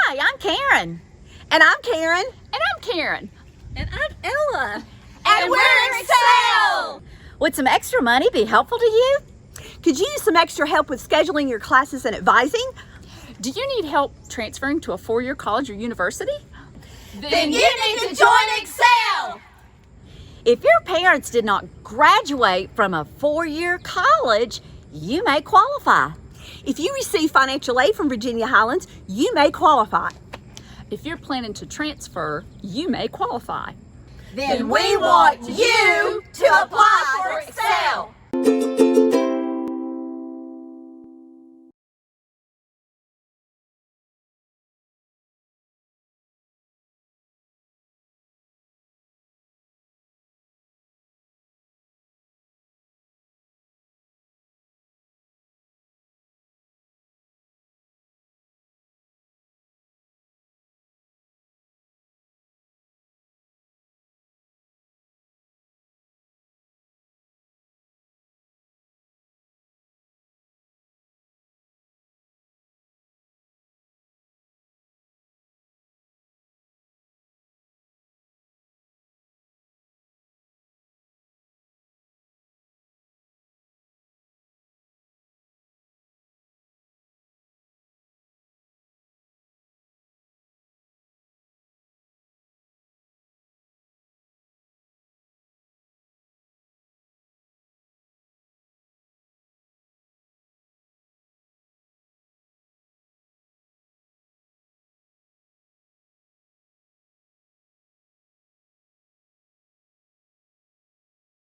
Hi, I'm Karen. And I'm Karen. And I'm Karen. And I'm Ella. And we're Excel! Would some extra money be helpful to you? Could you use some extra help with scheduling your classes and advising? Do you need help transferring to a four-year college or university? Then you need to join Excel! If your parents did not graduate from a four-year college, you may qualify. If you receive financial aid from Virginia Highlands, you may qualify. If you're planning to transfer, you may qualify. Then we want you to apply for Excel!